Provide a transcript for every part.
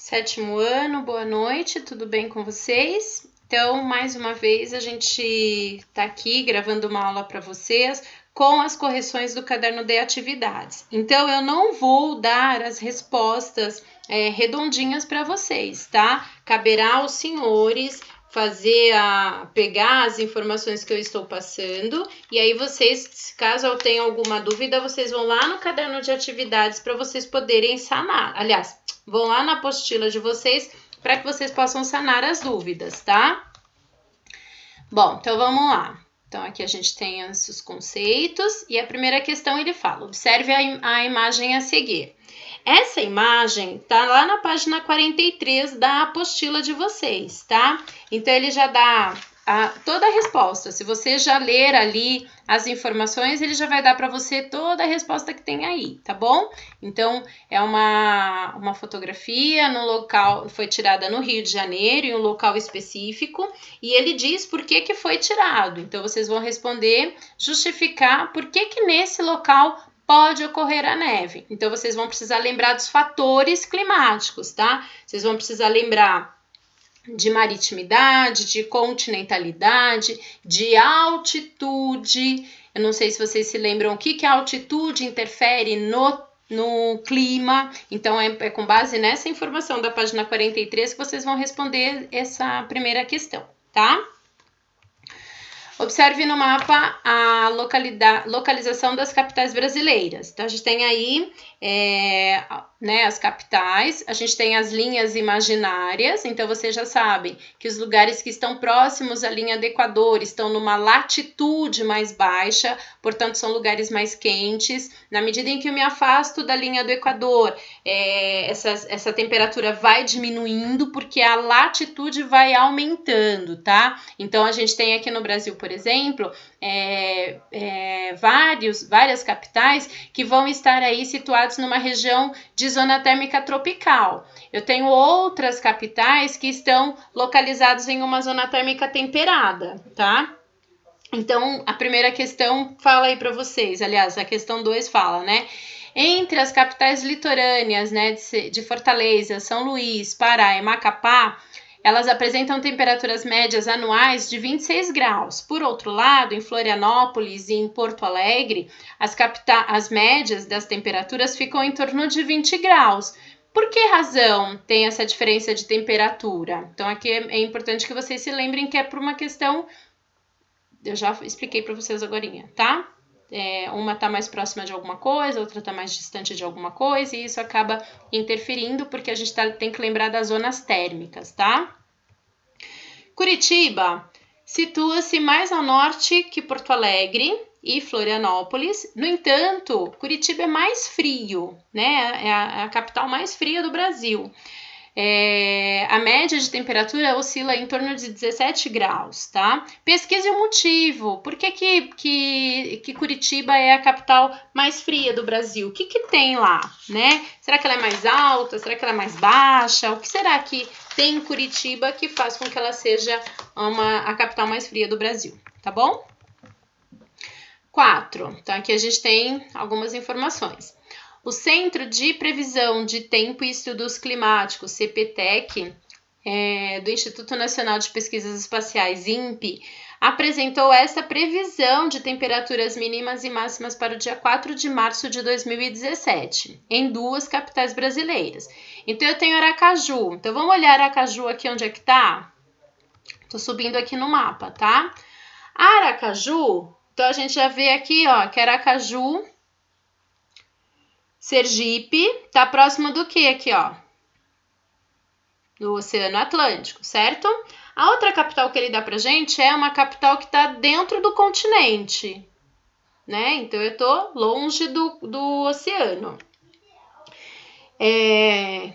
Sétimo ano, boa noite, tudo bem com vocês? Então, mais uma vez, a gente está aqui gravando uma aula para vocês com as correções do caderno de atividades. Então, eu não vou dar as respostas redondinhas para vocês, tá? Caberá aos senhores pegar as informações que eu estou passando e aí vocês, caso eu tenha alguma dúvida, vocês vão lá no caderno de atividades para vocês poderem sanar. Aliás, vão lá na apostila de vocês para que vocês possam sanar as dúvidas, tá? Bom, então vamos lá. Então, aqui a gente tem os conceitos e a primeira questão ele fala, observe a imagem a seguir. Essa imagem tá lá na página 43 da apostila de vocês, tá? Então, ele já dá toda a resposta. Se você já ler ali as informações, ele já vai dar para você toda a resposta que tem aí, tá bom? Então, é uma fotografia no local, foi tirada no Rio de Janeiro, em um local específico, e ele diz por que foi tirado. Então, vocês vão responder, justificar por que nesse local pode ocorrer a neve. Então, vocês vão precisar lembrar dos fatores climáticos, tá? Vocês vão precisar lembrar de maritimidade, de continentalidade, de altitude. Eu não sei se vocês se lembram o que a altitude interfere no clima. Então, é com base nessa informação da página 43 que vocês vão responder essa primeira questão, tá? Observe no mapa a localização das capitais brasileiras. Então, a gente tem aí as capitais, a gente tem as linhas imaginárias, então vocês já sabem que os lugares que estão próximos à linha do Equador estão numa latitude mais baixa, portanto são lugares mais quentes. Na medida em que eu me afasto da linha do Equador, essa temperatura vai diminuindo porque a latitude vai aumentando, tá? Então a gente tem aqui no Brasil, por exemplo, várias capitais que vão estar aí situados numa região de zona térmica tropical. Eu tenho outras capitais que estão localizadas em uma zona térmica temperada, tá? Então, a primeira questão fala aí para vocês, aliás, a questão 2 fala, né? Entre as capitais litorâneas, né, de Fortaleza, São Luís, Pará e Macapá, elas apresentam temperaturas médias anuais de 26 graus. Por outro lado, em Florianópolis e em Porto Alegre, as médias das temperaturas ficam em torno de 20 graus. Por que razão tem essa diferença de temperatura? Então, aqui é importante que vocês se lembrem que é por uma questão... Eu já expliquei para vocês agorinha, tá? Uma está mais próxima de alguma coisa, outra está mais distante de alguma coisa, e isso acaba interferindo porque a gente tem que lembrar das zonas térmicas, tá? Curitiba situa-se mais ao norte que Porto Alegre e Florianópolis. No entanto, Curitiba é mais frio, né? É a capital mais fria do Brasil. A média de temperatura oscila em torno de 17 graus, tá? Pesquise o motivo. Por que Curitiba é a capital mais fria do Brasil? O que tem lá, né? Será que ela é mais alta? Será que ela é mais baixa? O que será que tem em Curitiba que faz com que ela seja a capital mais fria do Brasil, tá bom? 4. Então, aqui a gente tem algumas informações. O Centro de Previsão de Tempo e Estudos Climáticos, CPTEC, do Instituto Nacional de Pesquisas Espaciais, INPE, apresentou essa previsão de temperaturas mínimas e máximas para o dia 4 de março de 2017, em 2 capitais brasileiras. Então, eu tenho Aracaju. Então, vamos olhar Aracaju aqui onde é que tá? Tô subindo aqui no mapa, tá? Aracaju, então a gente já vê aqui, ó, que Aracaju... Sergipe tá próximo do que aqui, ó? Do Oceano Atlântico, certo? A outra capital que ele dá pra gente é uma capital que tá dentro do continente, né? Então, eu tô longe do oceano.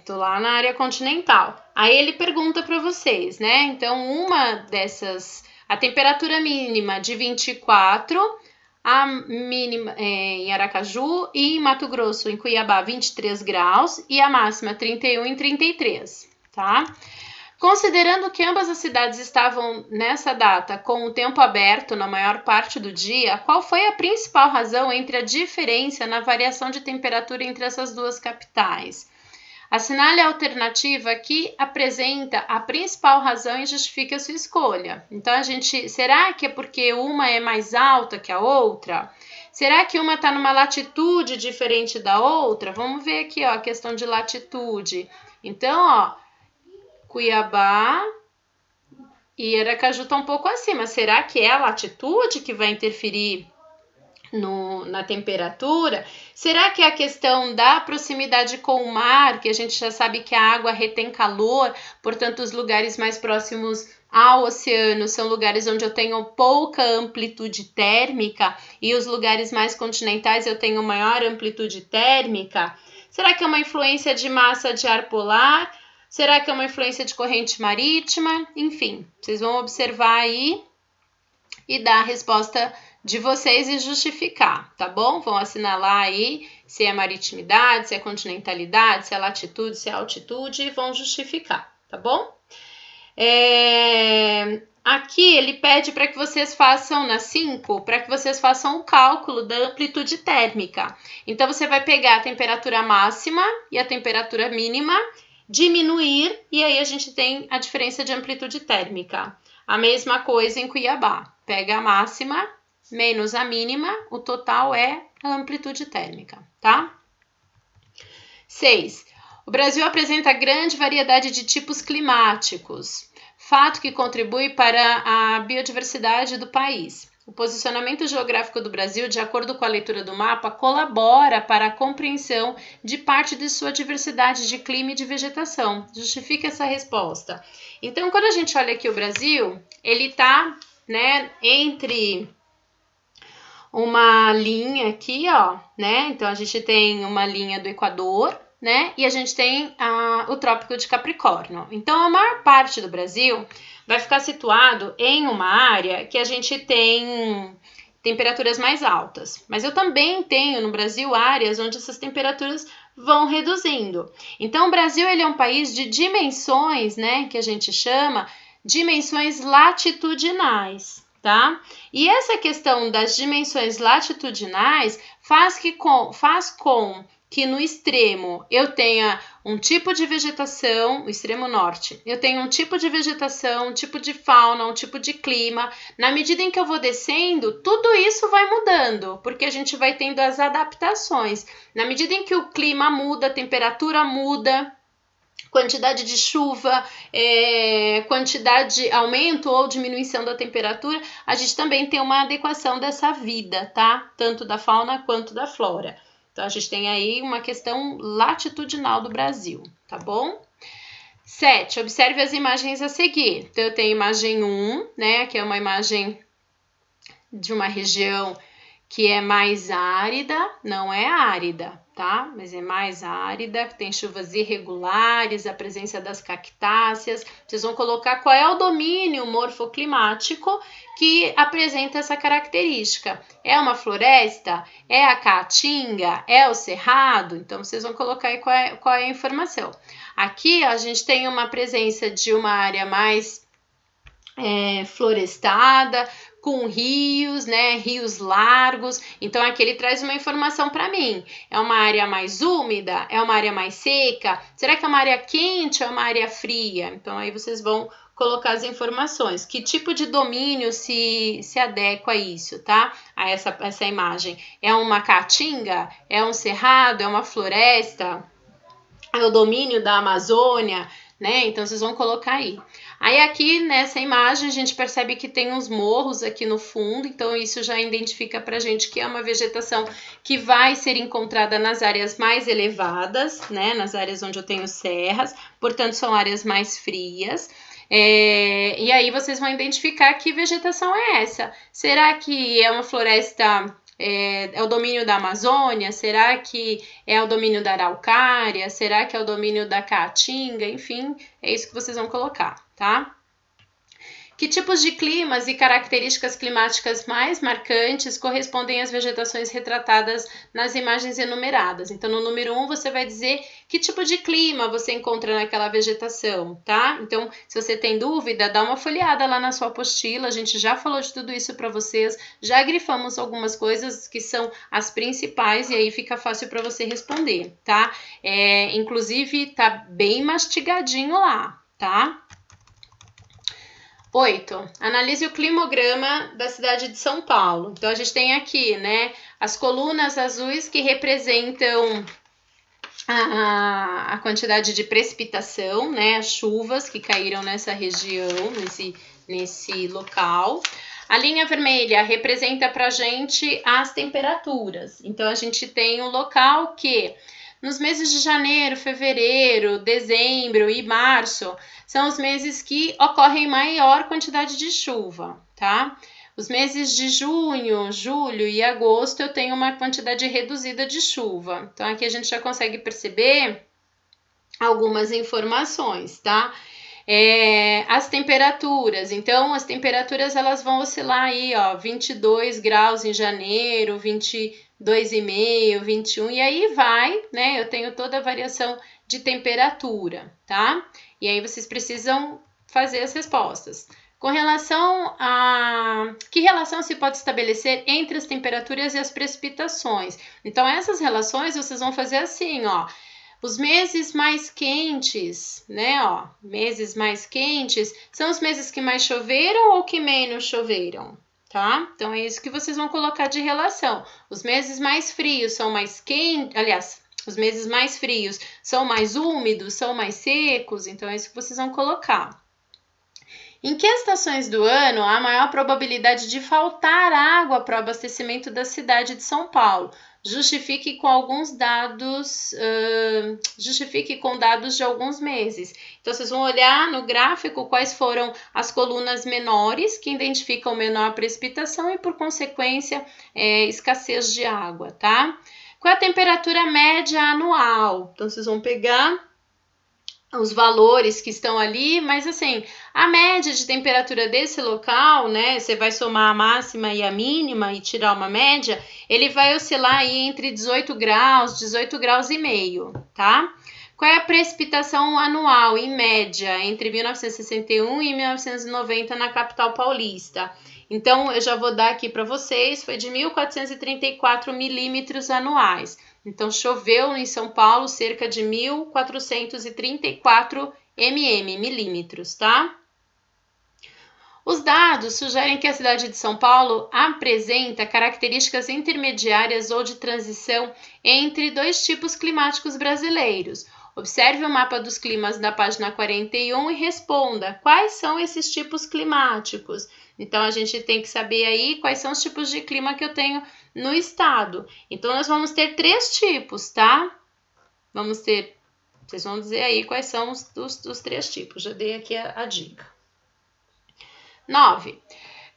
Tô lá na área continental. Aí, ele pergunta pra vocês, né? Então, a temperatura mínima de 24... A mínima em Aracaju e em Mato Grosso, em Cuiabá, 23 graus e a máxima 31 em 33, tá? Considerando que ambas as cidades estavam nessa data com o tempo aberto na maior parte do dia, qual foi a principal razão entre a diferença na variação de temperatura entre essas duas capitais? Assinale a alternativa que apresenta a principal razão e justifique a sua escolha. Então, será que é porque uma é mais alta que a outra? Será que uma está numa latitude diferente da outra? Vamos ver aqui, ó, a questão de latitude. Então, ó, Cuiabá e Aracaju estão um pouco acima. Será que é a latitude que vai interferir na temperatura? Será que é a questão da proximidade com o mar, que a gente já sabe que a água retém calor, portanto, os lugares mais próximos ao oceano são lugares onde eu tenho pouca amplitude térmica e os lugares mais continentais eu tenho maior amplitude térmica? Será que é uma influência de massa de ar polar? Será que é uma influência de corrente marítima? Enfim, vocês vão observar aí e dar a resposta de vocês e justificar, tá bom? Vão assinalar aí se é maritimidade, se é continentalidade, se é latitude, se é altitude e vão justificar, tá bom? Aqui ele pede para que vocês façam, na 5, para que vocês façam o cálculo da amplitude térmica. Então, você vai pegar a temperatura máxima e a temperatura mínima, diminuir, e aí a gente tem a diferença de amplitude térmica. A mesma coisa em Cuiabá. Pega a máxima menos a mínima, o total é a amplitude térmica, tá? 6. O Brasil apresenta grande variedade de tipos climáticos, fato que contribui para a biodiversidade do país. O posicionamento geográfico do Brasil, de acordo com a leitura do mapa, colabora para a compreensão de parte de sua diversidade de clima e de vegetação. Justifica essa resposta. Então, quando a gente olha aqui o Brasil, ele está, né, entre uma linha aqui, ó, né? Então, a gente tem uma linha do Equador, né? E a gente tem o Trópico de Capricórnio. Então, a maior parte do Brasil vai ficar situado em uma área que a gente tem temperaturas mais altas. Mas eu também tenho no Brasil áreas onde essas temperaturas vão reduzindo. Então, o Brasil ele é um país de dimensões, né? Que a gente chama dimensões latitudinais, tá? E essa questão das dimensões latitudinais faz com que no extremo eu tenha um tipo de vegetação, o extremo norte, eu tenho um tipo de vegetação, um tipo de fauna, um tipo de clima. Na medida em que eu vou descendo, tudo isso vai mudando, porque a gente vai tendo as adaptações. Na medida em que o clima muda, a temperatura muda, quantidade de chuva, aumento ou diminuição da temperatura, a gente também tem uma adequação dessa vida, tá? Tanto da fauna quanto da flora. Então, a gente tem aí uma questão latitudinal do Brasil, tá bom? 7. Observe as imagens a seguir. Então, eu tenho imagem 1, né? Que é uma imagem de uma região que é mais árida, não é árida, tá? Mas é mais árida, tem chuvas irregulares, a presença das cactáceas. Vocês vão colocar qual é o domínio morfoclimático que apresenta essa característica. É uma floresta? É a caatinga? É o cerrado? Então, vocês vão colocar aí qual é a informação. Aqui, ó, a gente tem uma presença de uma área mais florestada, com rios, né, rios largos. Então, aqui ele traz uma informação para mim. É uma área mais úmida? É uma área mais seca? Será que é uma área quente ou é uma área fria? Então, aí vocês vão colocar as informações. Que tipo de domínio se adequa a isso, tá? A essa imagem. É uma caatinga? É um cerrado? É uma floresta? É o domínio da Amazônia? Né? Então, vocês vão colocar aí. Aí aqui nessa imagem a gente percebe que tem uns morros aqui no fundo, então isso já identifica pra gente que é uma vegetação que vai ser encontrada nas áreas mais elevadas, né? Nas áreas onde eu tenho serras, portanto são áreas mais frias. E aí vocês vão identificar que vegetação é essa. Será que é uma floresta... É o domínio da Amazônia? Será que é o domínio da Araucária? Será que é o domínio da Caatinga? Enfim, é isso que vocês vão colocar, tá? Que tipos de climas e características climáticas mais marcantes correspondem às vegetações retratadas nas imagens enumeradas? Então, no número 1, você vai dizer que tipo de clima você encontra naquela vegetação, tá? Então, se você tem dúvida, dá uma folheada lá na sua apostila, a gente já falou de tudo isso para vocês, já grifamos algumas coisas que são as principais e aí fica fácil para você responder, tá? Inclusive, tá bem mastigadinho lá, tá? 8. Analise o climograma da cidade de São Paulo. Então, a gente tem aqui, né, as colunas azuis que representam a quantidade de precipitação, né, as chuvas que caíram nessa região, nesse local. A linha vermelha representa pra gente as temperaturas. Então, a gente tem um local que nos meses de janeiro, fevereiro, dezembro e março são os meses que ocorrem maior quantidade de chuva, tá? Os meses de junho, julho e agosto eu tenho uma quantidade reduzida de chuva. Então, aqui a gente já consegue perceber algumas informações, tá? As temperaturas. Então, as temperaturas elas vão oscilar aí, ó, 22 graus em janeiro, 22,5, 21, e aí vai, né? Eu tenho toda a variação de temperatura, tá? E aí vocês precisam fazer as respostas. Com relação a... Que relação se pode estabelecer entre as temperaturas e as precipitações? Então, essas relações vocês vão fazer assim, ó. Os meses mais quentes, né, ó, meses mais quentes são os meses que mais choveram ou que menos choveram, tá? Então, é isso que vocês vão colocar de relação. Os meses mais frios são mais quentes, aliás, os meses mais frios são mais úmidos, são mais secos, então é isso que vocês vão colocar. Em que estações do ano há maior probabilidade de faltar água para o abastecimento da cidade de São Paulo? Justifique com alguns dados, justifique com dados de alguns meses. Então, vocês vão olhar no gráfico quais foram as colunas menores, que identificam menor precipitação e, por consequência, escassez de água, tá? Qual é a temperatura média anual? Então, vocês vão pegar os valores que estão ali, mas assim, a média de temperatura desse local, né, você vai somar a máxima e a mínima e tirar uma média, ele vai oscilar aí entre 18 graus e meio, tá? Qual é a precipitação anual, em média, entre 1961 e 1990 na capital paulista? Então, eu já vou dar aqui para vocês, foi de 1.434 milímetros anuais. Então, choveu em São Paulo cerca de 1.434 milímetros, tá? Os dados sugerem que a cidade de São Paulo apresenta características intermediárias ou de transição entre dois tipos climáticos brasileiros. Observe o mapa dos climas da página 41 e responda quais são esses tipos climáticos. Então, a gente tem que saber aí quais são os tipos de clima que eu tenho no estado. Então, nós vamos ter 3 tipos, tá? Vocês vão dizer aí quais são os 3 tipos. Já dei aqui a dica. 9.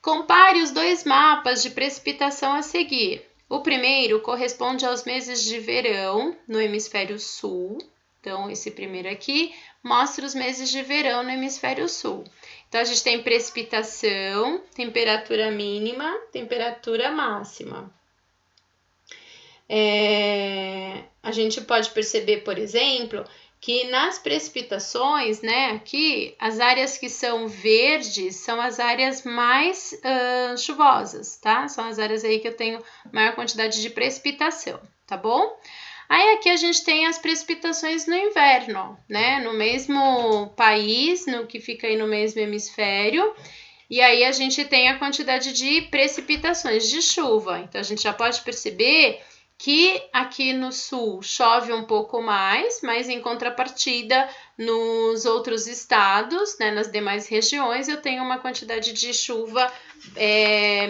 Compare os 2 mapas de precipitação a seguir. O primeiro corresponde aos meses de verão no hemisfério sul. Então, esse primeiro aqui mostra os meses de verão no hemisfério sul. Então, a gente tem precipitação, temperatura mínima, temperatura máxima. A gente pode perceber, por exemplo, que nas precipitações, né, aqui, as áreas que são verdes são as áreas mais chuvosas, tá? São as áreas aí que eu tenho maior quantidade de precipitação, tá bom? Aí aqui a gente tem as precipitações no inverno, né? No mesmo país, no que fica aí no mesmo hemisfério. E aí a gente tem a quantidade de precipitações de chuva. Então a gente já pode perceber que aqui no sul chove um pouco mais, mas em contrapartida nos outros estados, né, nas demais regiões, eu tenho uma quantidade de chuva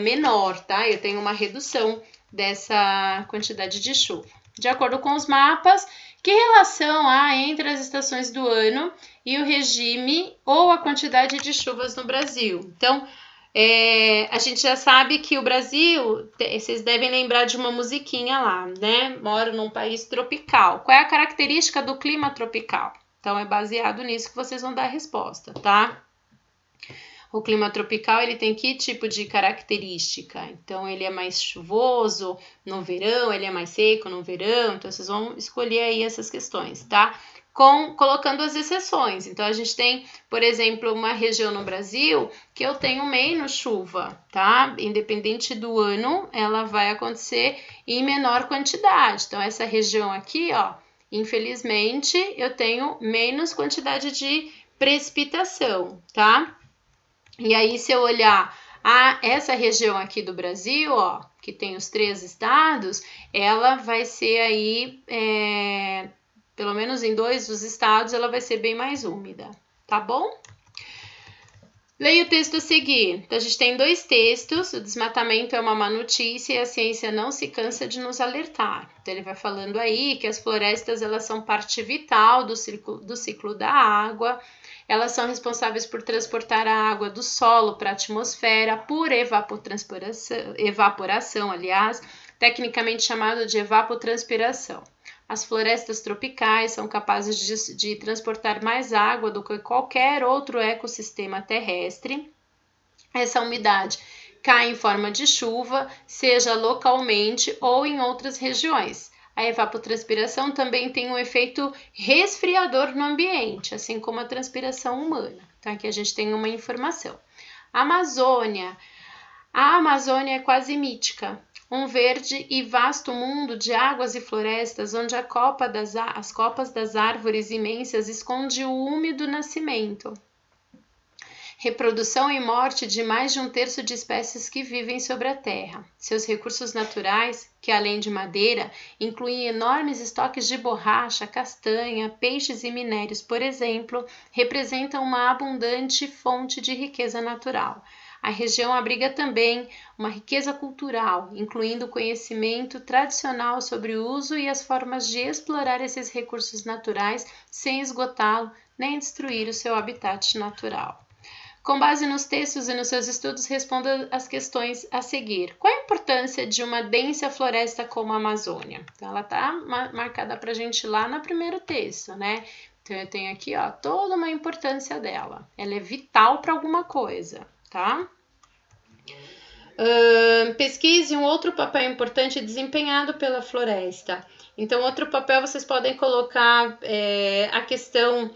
menor, tá? Eu tenho uma redução dessa quantidade de chuva. De acordo com os mapas, que relação há entre as estações do ano e o regime ou a quantidade de chuvas no Brasil? Então, a gente já sabe que o Brasil, vocês devem lembrar de uma musiquinha lá, né? Moro num país tropical. Qual é a característica do clima tropical? Então, é baseado nisso que vocês vão dar a resposta, tá? O clima tropical, ele tem que tipo de característica? Então, ele é mais chuvoso no verão, ele é mais seco no verão, então vocês vão escolher aí essas questões, tá? Colocando as exceções. Então, a gente tem, por exemplo, uma região no Brasil que eu tenho menos chuva, tá? Independente do ano, ela vai acontecer em menor quantidade. Então, essa região aqui, ó, infelizmente, eu tenho menos quantidade de precipitação, tá? E aí, se eu olhar essa região aqui do Brasil, ó, que tem os 3 estados, ela vai ser aí, pelo menos em 2 dos estados, ela vai ser bem mais úmida, tá bom? Leia o texto a seguir. Então, a gente tem 2 textos. O desmatamento é uma má notícia e a ciência não se cansa de nos alertar. Então, ele vai falando aí que as florestas, elas são parte vital do ciclo da água. Elas são responsáveis por transportar a água do solo para a atmosfera por evaporação, aliás, tecnicamente chamado de evapotranspiração. As florestas tropicais são capazes de transportar mais água do que qualquer outro ecossistema terrestre. Essa umidade cai em forma de chuva, seja localmente ou em outras regiões. A evapotranspiração também tem um efeito resfriador no ambiente, assim como a transpiração humana. Então, aqui a gente tem uma informação. Amazônia. A Amazônia é quase mítica. Um verde e vasto mundo de águas e florestas, onde as copas das árvores imensas esconde o úmido nascimento. Reprodução e morte de mais de 1/3 de espécies que vivem sobre a Terra. Seus recursos naturais, que além de madeira, incluem enormes estoques de borracha, castanha, peixes e minérios, por exemplo, representam uma abundante fonte de riqueza natural. A região abriga também uma riqueza cultural, incluindo o conhecimento tradicional sobre o uso e as formas de explorar esses recursos naturais sem esgotá-lo nem destruir o seu habitat natural. Com base nos textos e nos seus estudos, responda as questões a seguir. Qual a importância de uma densa floresta como a Amazônia? Então, ela está marcada para a gente lá no primeiro texto, né? Então, eu tenho aqui, ó, toda uma importância dela. Ela é vital para alguma coisa, tá? Pesquise um outro papel importante desempenhado pela floresta. Então, outro papel vocês podem colocar a questão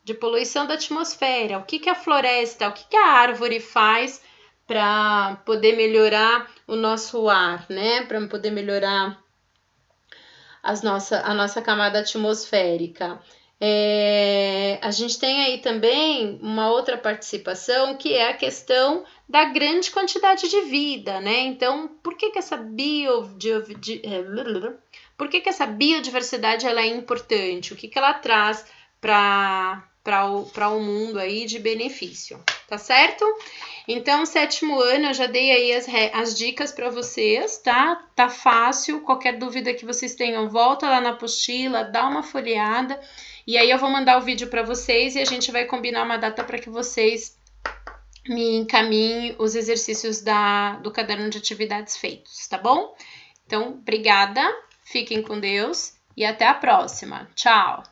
de poluição da atmosfera. O que a floresta, o que a árvore faz para poder melhorar o nosso ar, né? Para poder melhorar a nossa camada atmosférica. A gente tem aí também uma outra participação, que é a questão da grande quantidade de vida, né? Então, por que essa biodiversidade ela é importante? O que ela traz para o mundo aí de benefício, tá certo? Então, 7º ano, eu já dei aí as dicas para vocês, tá? Tá fácil, qualquer dúvida que vocês tenham, volta lá na apostila, dá uma folheada, e aí eu vou mandar o vídeo para vocês e a gente vai combinar uma data para que vocês me encaminhem os exercícios do caderno de atividades feitos, tá bom? Então, obrigada, fiquem com Deus e até a próxima. Tchau!